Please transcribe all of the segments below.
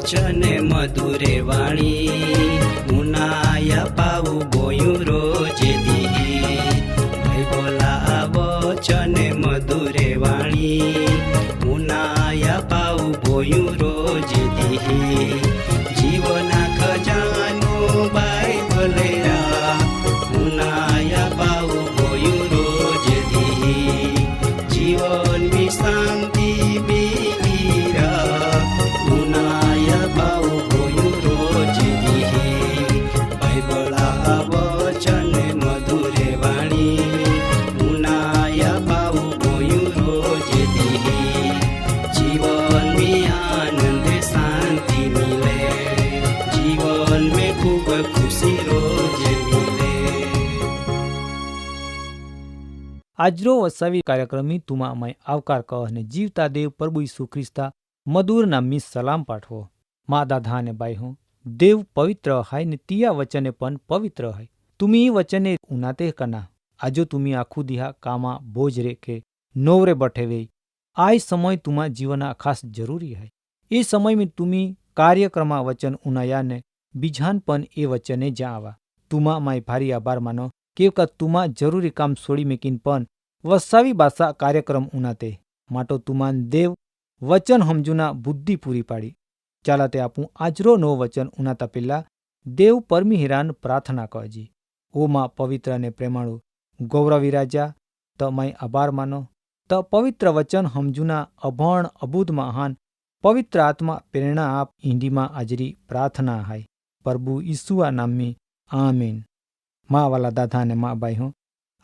વચને મધુરે વાણી ઉનાયા પાવું બોયું રોજે દી. ભાઈ બોલા વચને મધુરે વાણી ઉનાયા પાવું બોયું રોજે દી. જીવના ખજાનો બાઇબલે ઉનાયા પાવું બોયું રોજે દી. જીવનની શાંતિ આજરો વસાવી કાર્યક્રમની તુમામય આવકાર કહ અને જીવતા દેવ પ્રભુ ઈસુ ખ્રિસ્તા મધુર નામની સલામ પાઠવો. મા દાદા અને બાઈ હું દેવ પવિત્ર હાય ને તિયા વચને પણ પવિત્ર હાય. તુમી વચને ઉનાતે કના આજો તુમી આખું દિહા કામા બોજ રે કે નોવરે બઠે વે આ સમય તુમા જીવના ખાસ જરૂરી હાય. એ સમય में તુમી કાર્યક્રમા વચન ઉનાયા ને બીજાન પણ એ વચને જ્યાં આવા. તુમા માય ભારી આભાર માનો કે તુમા જરૂરી કામ છોડી મેકીન પણ વસાવી ભાષા કાર્યક્રમ ઉનાતે માટો તુમાન દેવ વચન સમજુના બુદ્ધિ પૂરી પાડી. ચાલા તે આપું આજરો નો વચન ઉનાતા પહેલા દેવ પરમી હેરાન પ્રાર્થના કહેજી. ઓ માં પવિત્ર અને પ્રેમાળુ ગૌરવી રાજા ત માય આભાર માનો ત પવિત્ર વચન સમજુના અભણ અબુધ મહાન પવિત્ર આત્મા પ્રેરણા આપ હિન્દીમાં આજરી પ્રાર્થના હાય પ્રભુ ઈસુઆ નામની આમીન. મા વાલા દાદા અને મા બાઈ હું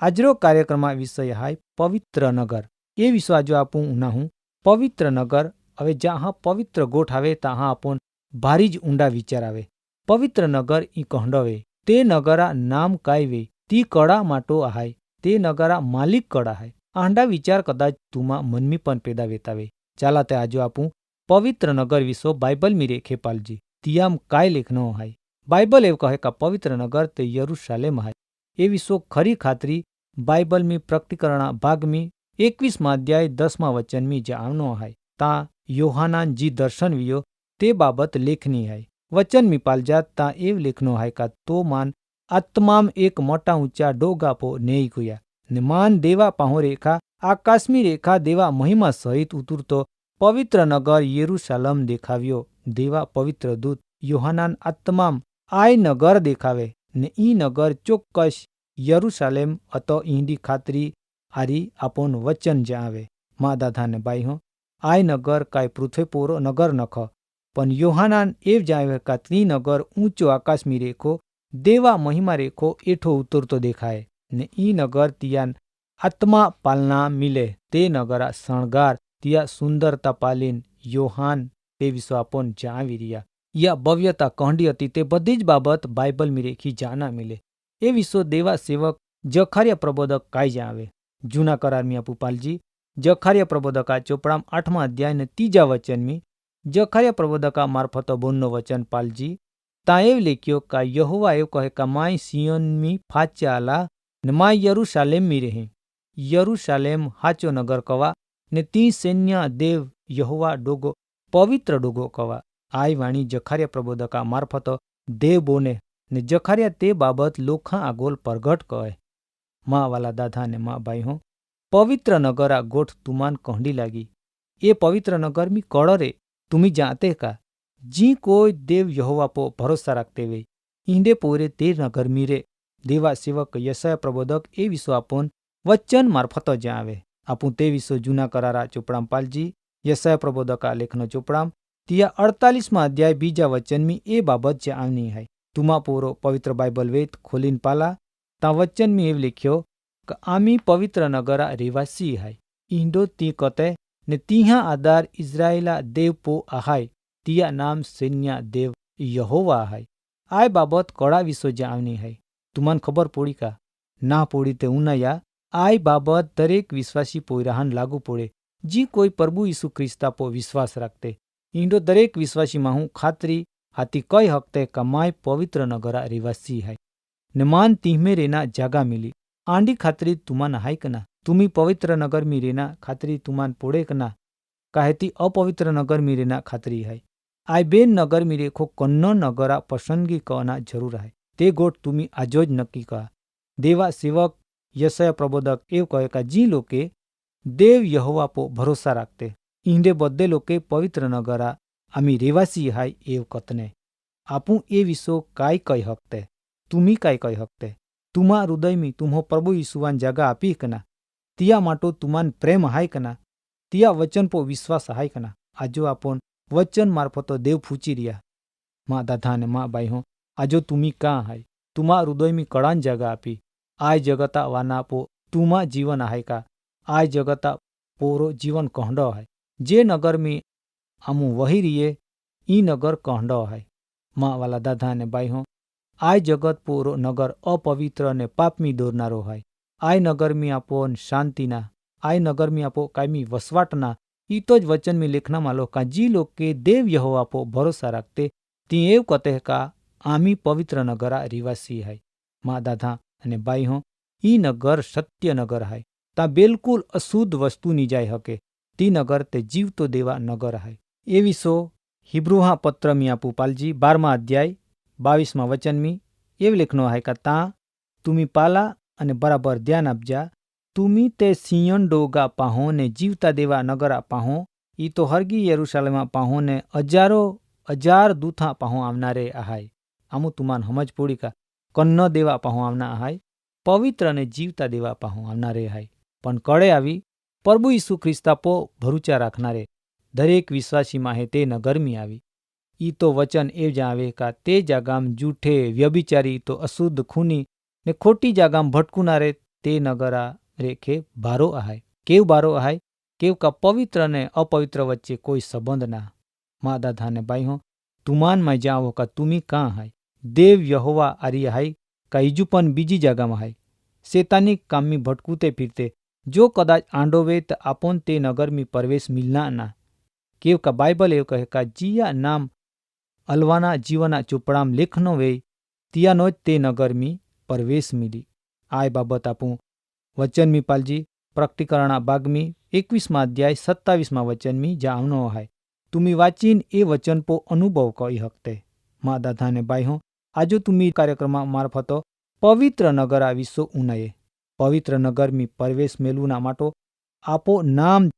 આજરો કાર્યક્રમમાં વિષય હાય પવિત્ર નગર. એ વિશ્વા જો આપું ઉના હું પવિત્ર નગર. હવે જ્યાં પવિત્ર ગોઠ આવે ત્યાં આપણ ભારી જ ઊંડા વિચાર આવે. પવિત્ર નગર ઈ કહંડવે તે નગરા નામ કાયવે તી કળા માટો આહાય તે નગરા માલિક કળા હાય. આંડા વિચાર કદાચ તુમાં મનમી પણ પેદા વેતાવે. ચાલા તે આજો આપું પવિત્ર નગર વિશો બાઇબલ મી રે ખેપાલજી તિયામ કાય લેખનો હાય. બાઇબલ એવું કહે કે પવિત્ર નગર તે યરુશાલેમ હાય. એ વિશો ખરી ખાતરી બાઇબલ મી પ્રકટીકરણા ભાગમી 21 અધ્યાય 10 વચનમી જે આવનો હાય તા યોહાનાન જી દર્શન વિયો તે બાબત લેખની હાય. વચન મી પાલજાત તા એવ લેખનો હાય કા તો માન આત્મામ એક મોટા ઊંચા ડોગાપો નેઈ ગુયા ને માન દેવા પાહો રેખા આકાશમી રેખા દેવા મહિમા સહિત ઉતરતો પવિત્ર નગર યરુશાલમ દેખાવ્યો. દેવા પવિત્ર દૂત યોહાનાન આત્મામ આય નગર દેખાવે ને ઈ નગર ચોક્કસ યરુશાલેમ અતો ઈંડી ખાતરી આરી આપોન વચન જ્યાં આવે. મા દાદા ને બાઈ હો આય નગર કાય પૃથ્વી પૂરો નગર નખ પણ યોહાનાન એવ જાવે કા તી નગર ઊંચો આકાશમી રેખો દેવા મહિમા રેખો એઠો ઉતરતો દેખાય ને ઈ નગર તિયાન આત્મા પાલના મિલે તે નગરા શણગાર તિયા સુંદરતા પાલીન યોહાન તે વિશ્વ આપોન જાવી રહ્યા. યા ભવ્યતા કહંડી હતી તે બધી જ બાબત બાઇબલ મી રેખી જાના મિલે. એ વિશ્વ દેવા સેવક જખારિયા પ્રબોધક કાય જ્યાં આવે. જૂના કરાર મી આપુ પાલજી જખારિયા પ્રબોધકા ચોપડામ 8 અધ્યાય ને 3 વચનમી જખારિયા પ્રબોધકા મારફતો બોનનો વચન પાલજી તા એવ લેખ્યો કા યહોવા એવ કહે કા માય સિયોનમી ફાચાલા ને માય યરુશાલેમ મી રહે. યરુશાલેમ હાચો નગર કવા ને તી સૈન્ય દેવ યહોવા ડોગો પવિત્ર ડોગો કવા. આય વાણી જખારિયા પ્રબોધકા મારફતો દેવ બોને ને જખારિયા તે બાબત લોખા આગોલ પરગટ કહે. મા વાલા દાદા ને મા ભાઈ હો પવિત્ર નગર આ ગોઠ તુમાન કહંડી લાગી. એ પવિત્ર નગર મી કળરે તુમી જાતે કા જી કોઈ દેવ યહોવા પો ભરોસા રાખતે વે ઈંડે પોરે તે નગર મીરે. દેવા સેવક યશાયા પ્રબોધક એ વિશ્વ આપોન વચન મારફતો જ્યાં આવે. આપું તે વિશ્વ જૂના કરારા ચોપડામ પાલજી યશાયા પ્રબોધકા લેખનો ચોપડામ તિયા 48 અધ્યાય 2 વચનમી એ બાબત જે આવની હાય. તુમા પોરો પવિત્ર બાઇબલ વેદ ખોલીન પાલા તા વચન મી એવ લખ્યો કે આમી પવિત્ર નગરા રેવાસી હાય. ઈંડો તી કતે ને तिहा आधार इस्राएला देव पो आहाय तिया नाम सैन्या देव यहोवा आहाय। आय बाबत कड़ा विसो जावनी है। तुमान खबर पोड़ी का ना पोड़ी ते उनया आय बाबत दरेक विश्वासी पोयराहन लागू पोड़े जी कोई प्रभु यीशु ख्रिस्ता पो विश्वास रखते ईंडो दरेक विश्वासी माहू खातरी हाथी कई हकते कमाय पवित्र नगरा रिवासी है ने मान तिहमे रेना जागा मिली आंडी खातरी तुमान हाय कना तुम्ही पवित्र नगर में रेना खातरी तुमान पोड़े कना काहेती अपवित्र नगर में रेना खातरी है। आय बेन नगर में रेखो कन्नो नगरा पसंदगी कहना जरूर है ते गोट तुम्ही आजोज नक्की कहा। देवा सेवक यशया प्रबोधक एव कहे का जी लोके देव यहोवा पो भरोसा राखते ईंडे बद्दे लोके पवित्र नगरा आम्ही रेवासी हाय एव कतने आपू ए विसो काय कही हकते तुम्ही काय कही हकते तुमा हृदय में तुम्हो प्रभु यीशुवान जागा आपी कना तिया माटो तुमान प्रेम हाय कना तिया वचन पो विश्वास हाय कना आजो आपण वचन मार्फतो देव फूची रिया माँ दादा ने माँ बाई हो आजो तुम्ही का हाय तुमा हृदय में कड़ान जागा आपी आय जगता वाना पो तुमा जीवन आहे का आय जगता पोरो जीवन कहंडो है जे नगर में आमू वही रिये ई नगर कहंडो है। माँ वाला दादा ने बाई हो आय जगत पोरो नगर अपवित्र ने पाप में दोरनारो है आय नगर में आपो शांतिना आय नगर में आपो कायमी वसवाटना ई तो वचन में लिखना मालो का जी लोग के देव यहोवा पो भरोसा रखते ती एव कते का आमी पवित्र नगरा रिवासी है। माँ दादा अने बाई हो ई नगर सत्य नगर है ता बिल्कुल अशुद्ध वस्तु नी जाय हके ती नगर ते जीव तो देवा नगर है। ए विसो हिब्रूहा पत्र में आपू पालजी 12 अध्याय 22 वचन में एव लिखनो है का ता तुमी पाला अने बराबर ध्यान आपजा तुमी ते सियन डोगा पाहो ने जीवता देवा नगरा पाहो ई तो हरगी यरूशलेमा पाहो ने हजारों हजार दूथा पाहो आवनारे आहाय। आमु तुमान समज पोड़ी का कन्न देवा पाहो आवना आहाय पवित्र ने जीवता देवा पाहो आवनारे आहाय पण कड़े आवी प्रभु यीशु ख्रिस्ता पो भरूचा राखनारे दरेक विश्वासी माहे ते नगर में आवी ई तो वचन एव जावे का ते जागाम जूठे व्यभिचारी तो अशुद्ध खूनी ने खोटी जागाम भटकुनारे ते नगरा रेखे बारो आहाय केव बारो आहाय केव का पवित्र ने अपवित्र वच्चे कोई संबंध ना। माँ दादा ने बाई हो तुमान में जाओ का तुमी कहाँ हाय देव यहोवा आरी हाय का इजुपन बीजी जगह में हाय शैतानिक काम में भटकूते फिरते जो कदाच आंडोवे त आपन ते नगर में प्रवेश मिलना ना केव का बाइबल एव कहे का जिया नाम अलवाना जीवना चुपड़ाम लेखनो वे तियानो ते नगर में प्रवेश मिली। आय बाबत आपू वचन में पालजी प्रकटीकरणा बाग में 21 अध्याय 27 वचन में जावनो है तुम्ही वाचीन ए वचन पो अनुभव कही हकते। माँ दादा ने बाई हो आजो तुम्ही कार्यक्रमा मार्फतो पवित्र नगरा विसो उनये पवित्र नगर में प्रवेश मेलुना माटो आपो नाम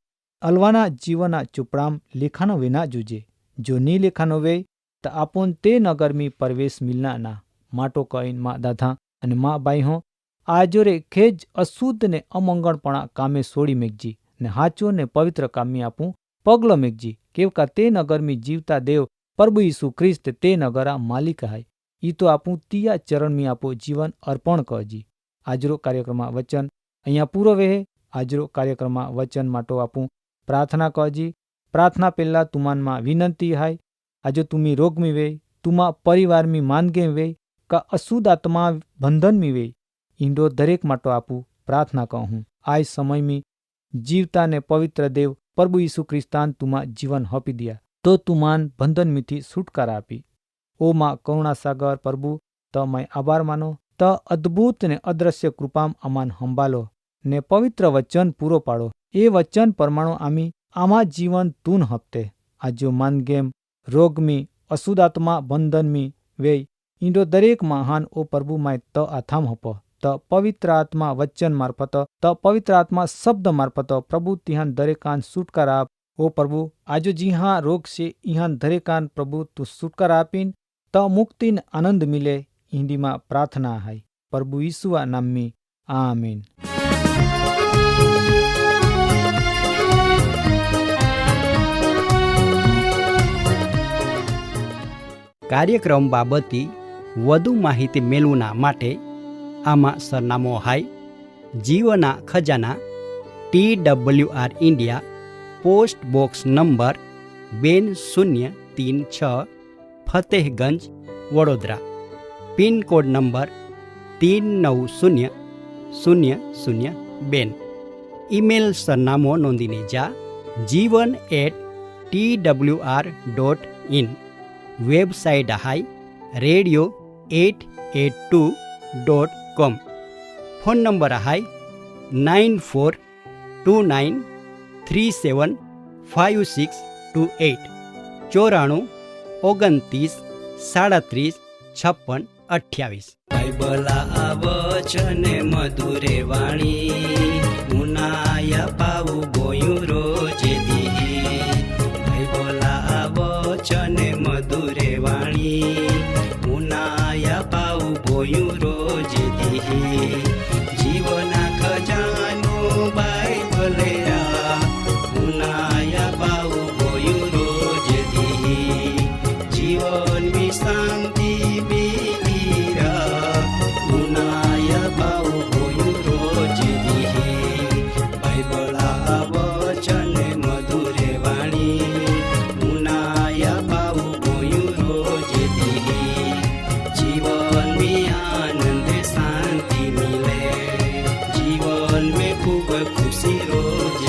अलवाना जीवना चुपड़ाम लेखानो वे ना जुजे जो नी लेखानो वे त आपोन ते नगर में प्रवेश मिलना ना माटो कहीन माँ दादा अने माँ बाई हो आजो रे खेज अशुद्ध ने अमंगणपणा कामे सोड़ी मेघजी ने हाचो ने पवित्र कामी आपू पगलो मेघजी केव का ते नगर में जीवता देव प्रभु यीशु ख्रिस्त ते नगरा मालिक है ई तो आपू तिया चरण में आपो जीवन अर्पण करजी। आजरो कार्यक्रम वचन अहिया पूरो वे आजरो कार्यक्रम वचन माटो आपू प्रार्थना करजी। प्रार्थना पहला तुमान मा विनंती है आजो तुमी रोग में वे तुमा परिवार में मानगे वे का अशुद्ध आत्मा बंधन में वे इंडो दरेक माटो आपू प्रार्थना कहूँ आज समय में जीवता ने पवित्र देव प्रभु यीशु ख्रिस्तान तुमा जीवन हपी दिया तो तुमान बंधन में थी छुटकारा आपी। ओ माँ करुणा सागर प्रभु त मैं आभार मानो त अद्भुत ने अदृश्य कृपाम अमान हंबालो ने पवित्र वचन पूरो पाड़ो ए वचन परमाणु आमी आमा जीवन तून हपते आजो मान गेम रोग में अशुद्ध आत्मा बंधन में वे इंडो दरेक महान ओ प्रभु मैं त आथाम हप त पवित्र आत्मा वचन मार्फत त पवित्र आत्मा शब्द मार्फत प्रभु तिहान दरेकान छुटकारा आप ओ प्रभु आजो जी हाँ रोग से इहान दरेकान प्रभु तू छुटकारा आपीन त मुक्तिन आनंद मिले हिंदी में प्रार्थना है प्रभु यीशुआ नाम में आमीन। કાર્યક્રમ બાબતની વધુ માહિતી મેળવવા માટે આમાં સરનામું હાય જીવના ખજાના TWR India post box number 2036 Fatehganj Vadodara, pin code number 390002। Email सरनामो नोंधीने जा jivan@twr.in। वेबसाइट हाई radio882.com। फोन नंबर हाई 9429375628 94 29 37 56 28। बाइबला वचन मधुरे वाणी मुनाया पाऊ बोयू रोजे दी। बाइबला वचन मधुरे वाणी मुनाया पाऊ बोयू रोजे दी। जीवना खजानो बाइबले मुनाया पाऊ बोयू रोजे दी। जीवन में शांति खुशी रोज